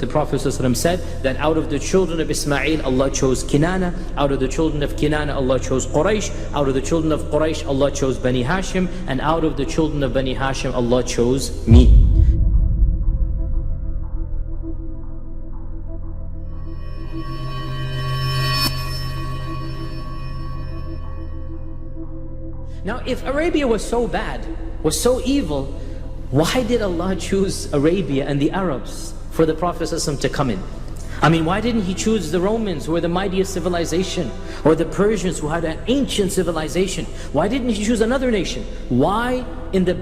the Prophet ﷺ said that out of the children of Ismail, Allah chose Kinana. Out of the children of Kinana, Allah chose Quraysh. Out of the children of Quraysh, Allah chose Bani Hashim. And out of the children of Bani Hashim, Allah chose me. Now, if Arabia was so bad, was so evil, why did Allah choose Arabia and the Arabs for the Prophet ﷺ to come in? I mean, why didn't He choose the Romans, who were the mightiest civilization, or the Persians, who had an ancient civilization? Why didn't He choose another nation? Why in the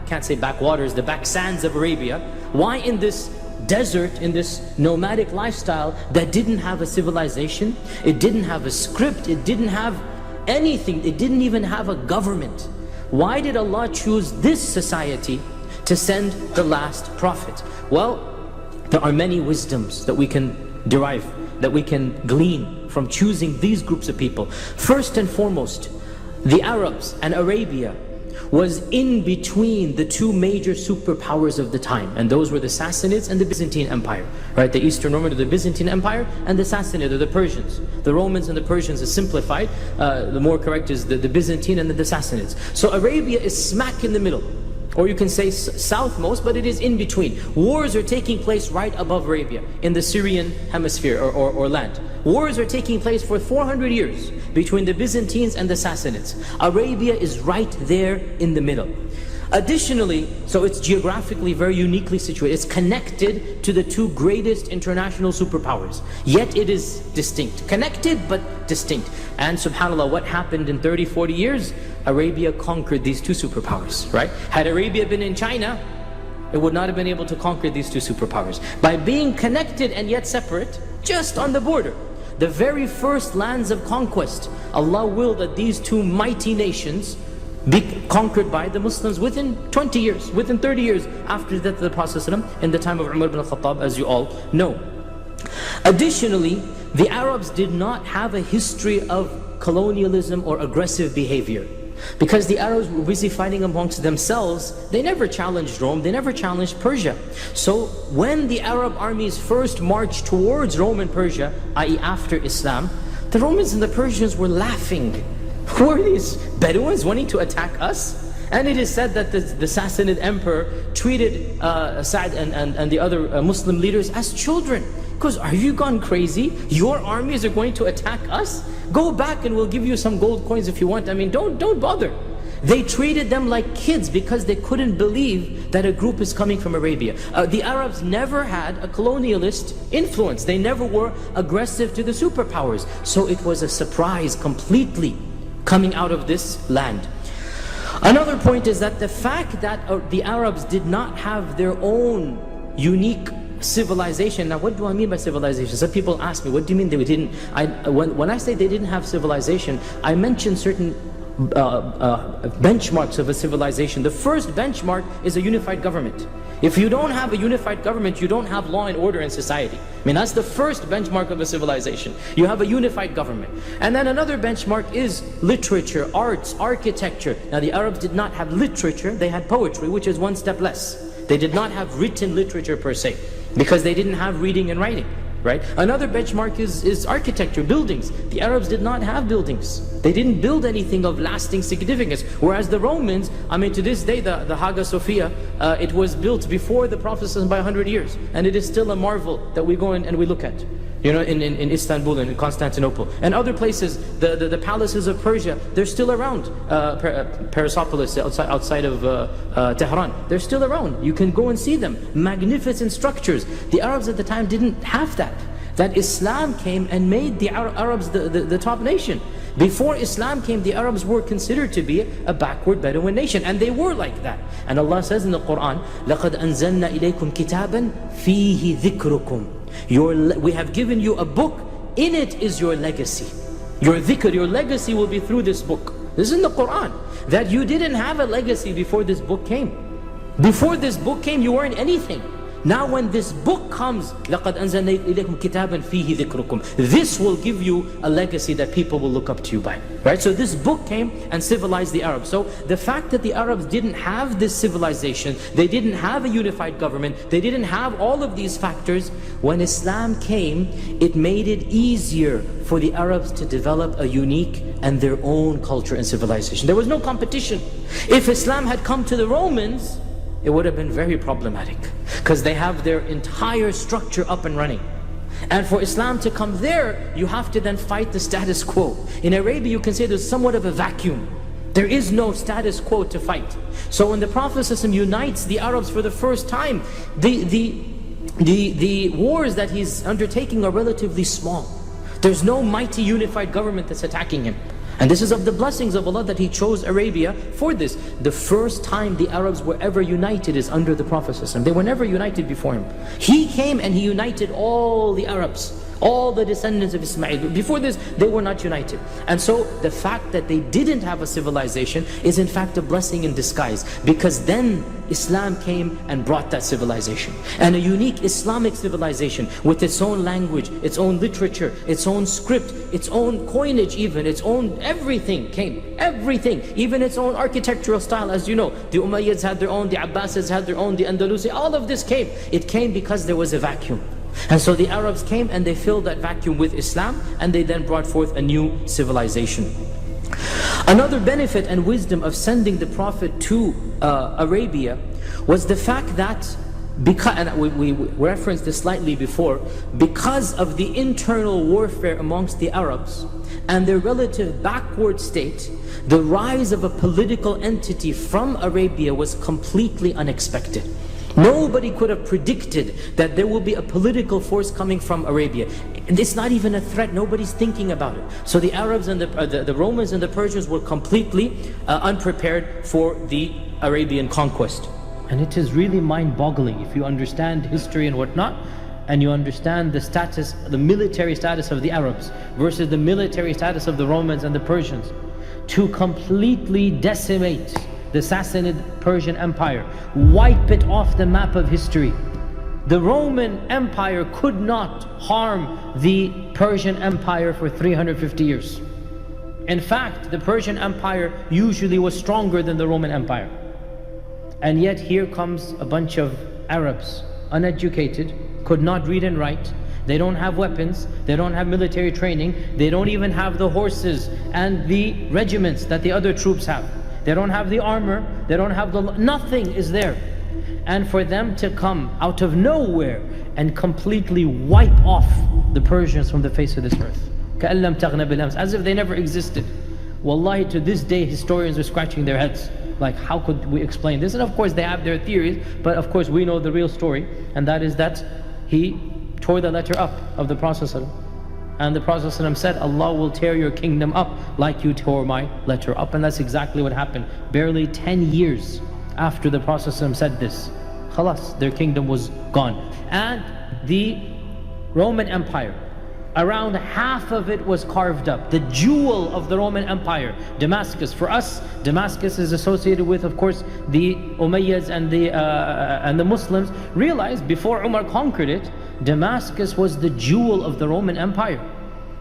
can't say backwaters, the back sands of Arabia, why in this desert, in this nomadic lifestyle that didn't have a civilization, it didn't have a script, it didn't have anything, it didn't even have a government? Why did Allah choose this society to send the last prophet? Well, there are many wisdoms that we can derive, that we can glean from choosing these groups of people. First and foremost, the Arabs and Arabia was in between the two major superpowers of the time, and those were the Sassanids and the Byzantine Empire, right? The Eastern Roman, or the Byzantine Empire, and the Sassanid, or the Persians. The Romans and the Persians is simplified. The more correct is the Byzantine and the Sassanids. So Arabia is smack in the middle, or you can say southmost, but it is in between. Wars are taking place right above Arabia, in the Syrian hemisphere or land. Wars are taking place for 400 years between the Byzantines and the Sassanids. Arabia is right there in the middle. Additionally, so it's geographically very uniquely situated. It's connected to the two greatest international superpowers. Yet it is distinct. Connected but distinct. And subhanAllah, what happened in 30, 40 years? Arabia conquered these two superpowers, right? Had Arabia been in China, it would not have been able to conquer these two superpowers. By being connected and yet separate, just on the border. The very first lands of conquest, Allah willed that these two mighty nations be conquered by the Muslims within 20 years, within 30 years after the death of the Prophet ﷺ, in the time of Umar ibn al-Khattab, as you all know. Additionally, the Arabs did not have a history of colonialism or aggressive behavior. Because the Arabs were busy fighting amongst themselves, they never challenged Rome, they never challenged Persia. So when the Arab armies first marched towards Rome and Persia, i.e. after Islam, the Romans and the Persians were laughing. Who are these Bedouins wanting to attack us? And it is said that the Sassanid emperor treated Sa'd and the other Muslim leaders as children. Because, are you gone crazy? Your armies are going to attack us? Go back and we'll give you some gold coins if you want. I mean, don't bother. They treated them like kids because they couldn't believe that a group is coming from Arabia. The Arabs never had a colonialist influence. They never were aggressive to the superpowers. So it was a surprise completely coming out of this land. Another point is that the fact that the Arabs did not have their own unique civilization. Now, what do I mean by civilization? Some people ask me, what do you mean they didn't? When I say they didn't have civilization, I mention certain benchmarks of a civilization. The first benchmark is a unified government. If you don't have a unified government, you don't have law and order in society. I mean, that's the first benchmark of a civilization. You have a unified government. And then another benchmark is literature, arts, architecture. Now, the Arabs did not have literature, they had poetry, which is one step less. They did not have written literature per se, because they didn't have reading and writing, right? Another benchmark is architecture, buildings. The Arabs did not have buildings. They didn't build anything of lasting significance. Whereas the Romans, I mean, to this day, the Hagia Sophia, it was built before the Prophet by 100 years. And it is still a marvel that we go in and we look at. You know, in Istanbul and in Constantinople. And other places, the palaces of Persia, they're still around. Persepolis, outside of Tehran, they're still around. You can go and see them. Magnificent structures. The Arabs at the time didn't have that. That Islam came and made the Arabs the top nation. Before Islam came, the Arabs were considered to be a backward Bedouin nation. And they were like that. And Allah says in the Quran, لَقَدْ أَنزَلْنَا إِلَيْكُمْ كِتَابًا فِيهِ ذِكْرُكُمْ. We have given you a book, in it is your legacy. Your dhikr, your legacy will be through this book. This is in the Quran. That you didn't have a legacy before this book came. Before this book came, you weren't anything. Now when this book comes, لَقَدْ أَنزَلْنَا إِلَيْكُمْ كِتَابًا فِيهِ ذِكْرُكُمْ, this will give you a legacy that people will look up to you by. Right? So this book came and civilized the Arabs. So the fact that the Arabs didn't have this civilization, they didn't have a unified government, they didn't have all of these factors, when Islam came, it made it easier for the Arabs to develop a unique and their own culture and civilization. There was no competition. If Islam had come to the Romans, it would have been very problematic, because they have their entire structure up and running. And for Islam to come there, you have to then fight the status quo. In Arabia, you can say there's somewhat of a vacuum. There is no status quo to fight. So when the Prophet ﷺ unites the Arabs for the first time, the wars that he's undertaking are relatively small. There's no mighty unified government that's attacking him. And this is of the blessings of Allah that He chose Arabia for this. The first time the Arabs were ever united is under the Prophet ﷺ. They were never united before him. He came and he united all the Arabs, all the descendants of Ismail. Before this, they were not united. And so the fact that they didn't have a civilization is in fact a blessing in disguise, because then Islam came and brought that civilization. And a unique Islamic civilization with its own language, its own literature, its own script, its own coinage even, its own everything came. Everything, even its own architectural style. As you know, the Umayyads had their own, the Abbasids had their own, the Andalusi, all of this came. It came because there was a vacuum. And so the Arabs came and they filled that vacuum with Islam, and they then brought forth a new civilization. Another benefit and wisdom of sending the Prophet to Arabia was the fact that, and we referenced this slightly before, because of the internal warfare amongst the Arabs and their relative backward state, the rise of a political entity from Arabia was completely unexpected. Nobody could have predicted that there will be a political force coming from Arabia. And it's not even a threat, nobody's thinking about it. So the Arabs and the Romans and the Persians were completely unprepared for the Arabian conquest. And it is really mind-boggling if you understand history and whatnot, and you understand the status, the military status of the Arabs versus the military status of the Romans and the Persians, to completely decimate the Sassanid Persian Empire, wipe it off the map of history. The Roman Empire could not harm the Persian Empire for 350 years. In fact, the Persian Empire usually was stronger than the Roman Empire. And yet here comes a bunch of Arabs, uneducated, could not read and write. They don't have weapons, they don't have military training, they don't even have the horses and the regiments that the other troops have. They don't have the armor, they don't have nothing is there. And for them to come out of nowhere and completely wipe off the Persians from the face of this earth, كَأَلَّمْ تَغْنَ بِالْأَمْسِ, as if they never existed. Wallahi, to this day historians are scratching their heads, like how could we explain this? And of course they have their theories, but of course we know the real story, and that is that he tore the letter up of the Prophet ﷺ. And the Prophet ﷺ said, Allah will tear your kingdom up like you tore my letter up. And that's exactly what happened. Barely 10 years after the Prophet ﷺ said this, khalas, their kingdom was gone. And the Roman Empire, around half of it was carved up. The jewel of the Roman Empire, Damascus. For us, Damascus is associated with, of course, the Umayyads and the Muslims. Realized before Umar conquered it, Damascus was the jewel of the Roman Empire.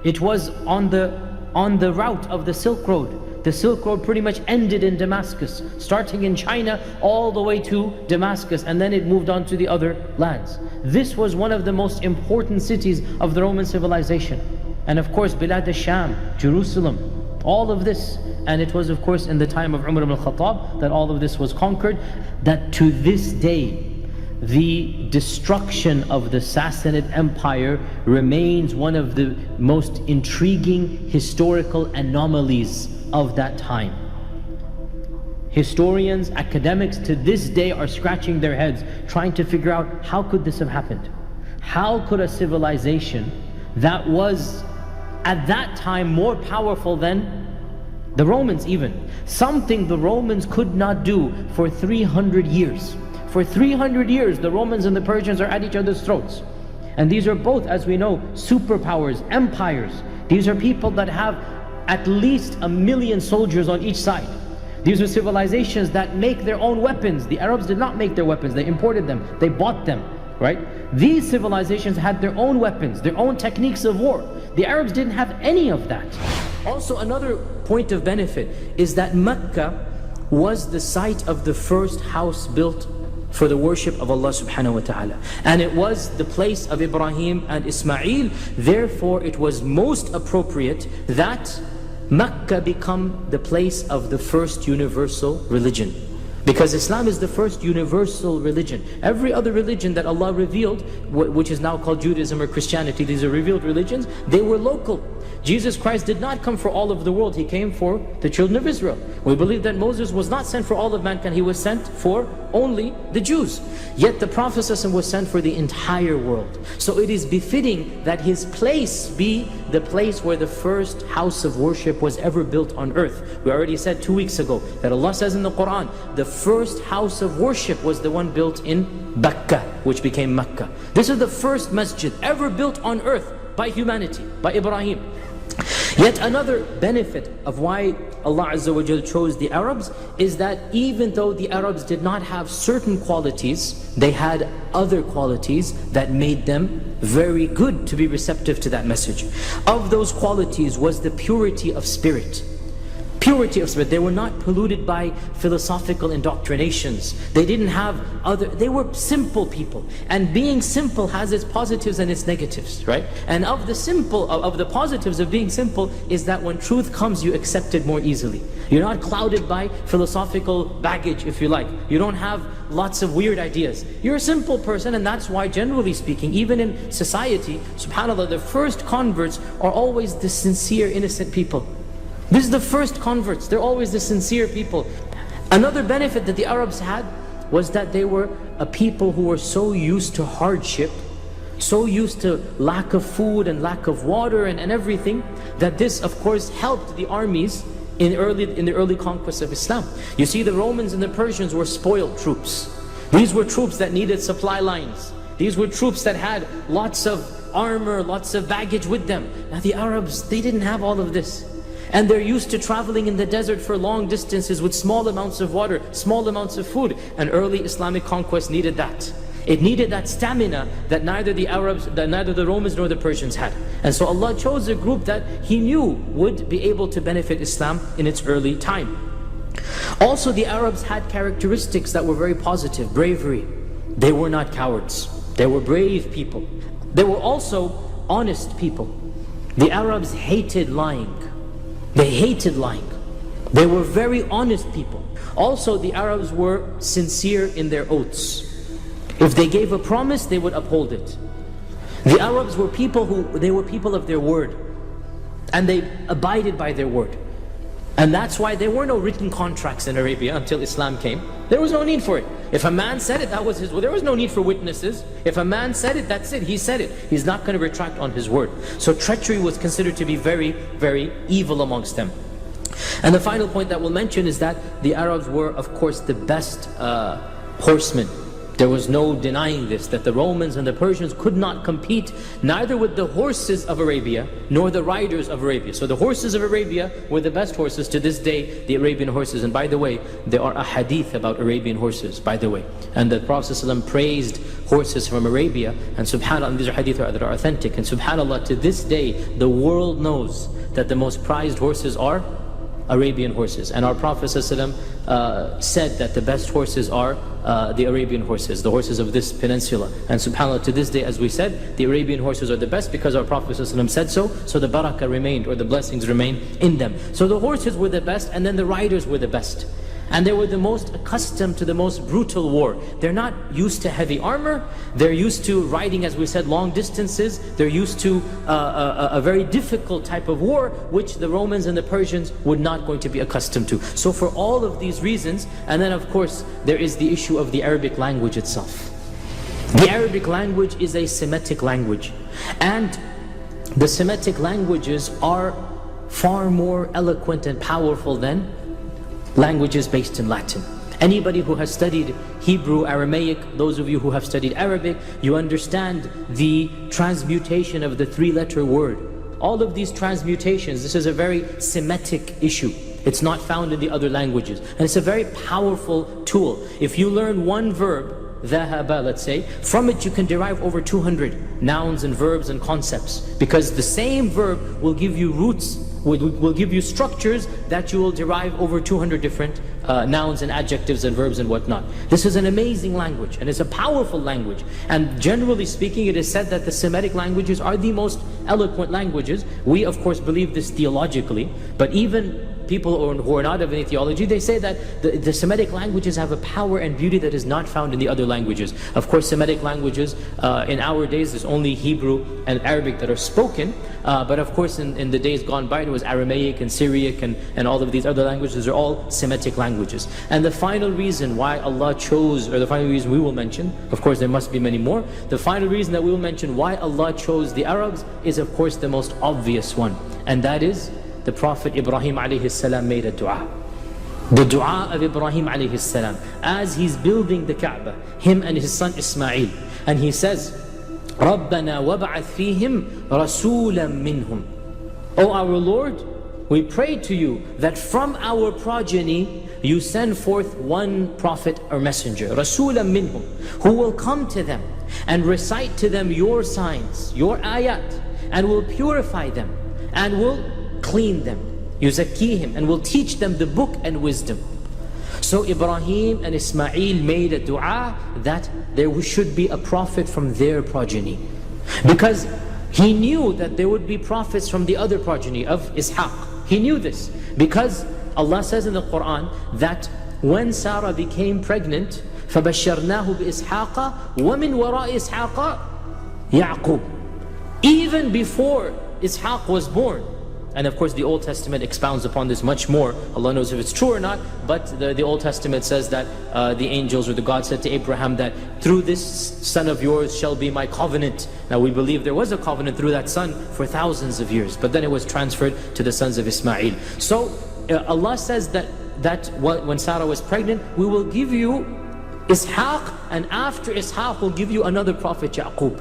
It was on the route of the Silk Road. The Silk Road pretty much ended in Damascus, starting in China all the way to Damascus, and then it moved on to the other lands. This was one of the most important cities of the Roman civilization. And of course, Bilad al-Sham, Jerusalem, all of this. And it was of course in the time of Umar ibn al-Khattab that all of this was conquered. That to this day, the destruction of the Sassanid Empire remains one of the most intriguing historical anomalies of that time. Historians, academics to this day are scratching their heads trying to figure out, how could this have happened? How could a civilization that was at that time more powerful than the Romans even, something the Romans could not do for 300 years. For 300 years, the Romans and the Persians are at each other's throats. And these are both, as we know, superpowers, empires. These are people that have at least 1 million soldiers on each side. These are civilizations that make their own weapons. The Arabs did not make their weapons, they imported them, they bought them. right? These civilizations had their own weapons, their own techniques of war. The Arabs didn't have any of that. Also, another point of benefit is that Mecca was the site of the first house built for the worship of Allah subhanahu wa ta'ala. And it was the place of Ibrahim and Ismail. Therefore, it was most appropriate that Mecca become the place of the first universal religion. Because Islam is the first universal religion. Every other religion that Allah revealed, which is now called Judaism or Christianity, these are revealed religions, they were local. Jesus Christ did not come for all of the world, He came for the children of Israel. We believe that Moses was not sent for all of mankind, he was sent for only the Jews. Yet the Prophet ﷺ was sent for the entire world. So it is befitting that his place be the place where the first house of worship was ever built on earth. We already said 2 weeks ago that Allah says in the Quran, the first house of worship was the one built in Mecca, which became Mecca. This is the first masjid ever built on earth by humanity, by Ibrahim. Yet another benefit of why Allah Azza wa Jal chose the Arabs is that even though the Arabs did not have certain qualities, they had other qualities that made them very good to be receptive to that message. Of those qualities was the purity of spirit. Purity of spirit. They were not polluted by philosophical indoctrinations. They didn't have they were simple people. And being simple has its positives and its negatives, right? And of the positives of being simple is that when truth comes, you accept it more easily. You're not clouded by philosophical baggage, if you like. You don't have lots of weird ideas. You're a simple person, and that's why, generally speaking, even in society, subhanAllah, the first converts are always the sincere, innocent people. This is the first converts, they're always the sincere people. Another benefit that the Arabs had was that they were a people who were so used to hardship, so used to lack of food and lack of water and everything, that this of course helped the armies in the early conquest of Islam. You see, the Romans and the Persians were spoiled troops. These were troops that needed supply lines. These were troops that had lots of armor, lots of baggage with them. Now the Arabs, they didn't have all of this. And they're used to traveling in the desert for long distances with small amounts of water, small amounts of food. And early Islamic conquest needed that. It needed that stamina that neither the Romans nor the Persians had. And so Allah chose a group that He knew would be able to benefit Islam in its early time. Also, the Arabs had characteristics that were very positive. Bravery. They were not cowards. They were brave people. They were also honest people. The Arabs hated lying. They hated lying. They were very honest people. Also, the Arabs were sincere in their oaths. If they gave a promise, they would uphold it. The Arabs were people of their word. And they abided by their word. And that's why there were no written contracts in Arabia until Islam came. There was no need for it. If a man said it, that was his word. There was no need for witnesses. If a man said it, that's it. He said it. He's not going to retract on his word. So treachery was considered to be very, very evil amongst them. And the final point that we'll mention is that the Arabs were, of course, the best horsemen. There was no denying this, that the Romans and the Persians could not compete neither with the horses of Arabia nor the riders of Arabia. So the horses of Arabia were the best horses. To this day, the Arabian horses. And by the way, there are a hadith about Arabian horses, by the way. And the Prophet ﷺ praised horses from Arabia. And subhanAllah, and these are hadith that are authentic. And subhanAllah, to this day, the world knows that the most prized horses are Arabian horses. And our Prophet ﷺ said that the best horses are the Arabian horses, the horses of this peninsula. And subhanAllah, to this day, as we said, the Arabian horses are the best because our Prophet ﷺ said so. So the barakah remained, or the blessings remained in them. So the horses were the best, and then the riders were the best. And they were the most accustomed to the most brutal war. They're not used to heavy armor. They're used to riding, as we said, long distances. They're used to a very difficult type of war, which the Romans and the Persians were not going to be accustomed to. So for all of these reasons, and then of course, there is the issue of the Arabic language itself. The Arabic language is a Semitic language. And the Semitic languages are far more eloquent and powerful than languages based in Latin. Anybody who has studied Hebrew, Aramaic, those of you who have studied Arabic, you understand the transmutation of the three-letter word. All of these transmutations, this is a very Semitic issue. It's not found in the other languages. And it's a very powerful tool. If you learn one verb dhahaba, let's say, from it you can derive over 200 nouns and verbs and concepts, because the same verb will give you roots, will give you structures that you will derive over 200 different nouns and adjectives and verbs and whatnot. This is an amazing language, and it's a powerful language. And generally speaking, it is said that the Semitic languages are the most eloquent languages. We of course believe this theologically, but even people who are not of any theology, they say that the Semitic languages have a power and beauty that is not found in the other languages. Of course, Semitic languages in our days, there's only Hebrew and Arabic that are spoken, but of course in the days gone by, it was Aramaic and Syriac and all of these other languages are all Semitic languages. And the final reason why Allah chose, or the final reason we will mention, of course there must be many more, the final reason that we will mention why Allah chose the Arabs is of course the most obvious one, and that is the Prophet Ibrahim alayhi salam made a dua. The dua of Ibrahim alayhi salam, as he's building the Kaaba, him and his son Ismail, and he says, رَبَّنَا وَبَعَثْ فِيهِمْ رَسُولًا مِّنْهُمْ. O our Lord, we pray to you that from our progeny you send forth one prophet or messenger, رَسُولًا مِّنْهُمْ, who will come to them and recite to them your signs, your ayat, and will purify them, and will clean them, yuzakkihim, and will teach them the book and wisdom. So Ibrahim and Ismail made a dua that there should be a prophet from their progeny, because he knew that there would be prophets from the other progeny of Ishaq. He knew this because Allah says in the Quran that when Sarah became pregnant, فَبَشَّرْنَاهُ بِإِسْحَاقَ وَمِنْ وَرَاءِ إِسْحَاقَ يَعْقُوب. Even before Ishaq was born. And of course the Old Testament expounds upon this much more. Allah knows if it's true or not, but the Old Testament says that the angels or the God said to Abraham that through this son of yours shall be my covenant. Now we believe there was a covenant through that son for thousands of years, but then it was transferred to the sons of Ismail. So Allah says that when Sarah was pregnant, we will give you Ishaq, and after Ishaq we'll give you another prophet, Yaqub.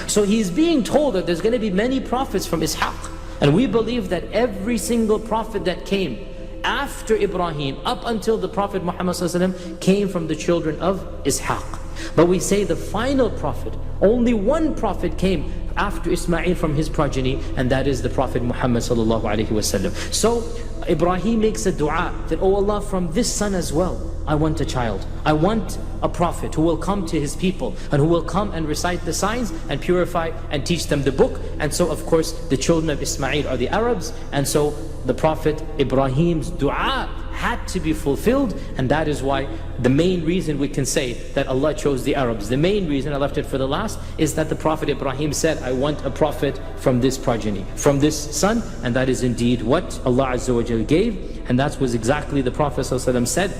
So he's being told that there's going to be many prophets from Ishaq. And we believe that every single prophet that came after Ibrahim, up until the Prophet Muhammad ﷺ, came from the children of Ishaq. But we say the final prophet, only one prophet came after Ismail from his progeny, and that is the Prophet Muhammad ﷺ. So Ibrahim makes a dua that, oh Allah, from this son as well, I want a child. I want a prophet who will come to his people and who will come and recite the signs and purify and teach them the book. And so of course the children of Ismail are the Arabs, and so the Prophet Ibrahim's dua had to be fulfilled, and that is why the main reason we can say that Allah chose the Arabs, the main reason, I left it for the last, is that the Prophet Ibrahim said, I want a prophet from this progeny, from this son, and that is indeed what Allah Azza wa Jal gave. And that was exactly the Prophet ﷺ said,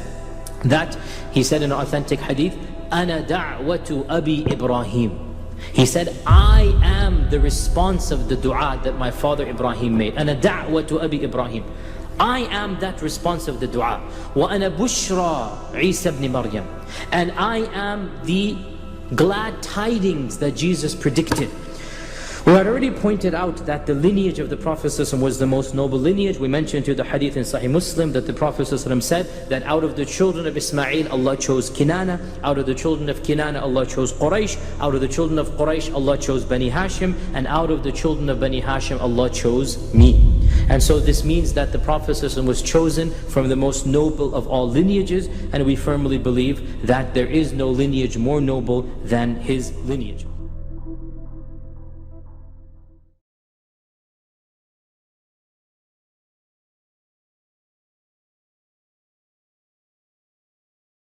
that he said in an authentic hadith, أَنَا دَعْوَةُ أَبِي Ibrahim. He said, I am the response of the dua that my father Ibrahim made. أَنَا دَعْوَةُ أَبِي Ibrahim. I am that response of the dua. وَأَنَا بُشْرَى عِيسَى ibn Maryam. And I am the glad tidings that Jesus predicted. We had already pointed out that the lineage of the Prophet ﷺ was the most noble lineage. We mentioned to the hadith in Sahih Muslim that the Prophet ﷺ said that out of the children of Ismail, Allah chose Kinana. Out of the children of Kinana, Allah chose Quraysh. Out of the children of Quraysh, Allah chose Bani Hashim. And out of the children of Bani Hashim, Allah chose me. And so this means that the Prophet ﷺ was chosen from the most noble of all lineages, and we firmly believe that there is no lineage more noble than his lineage.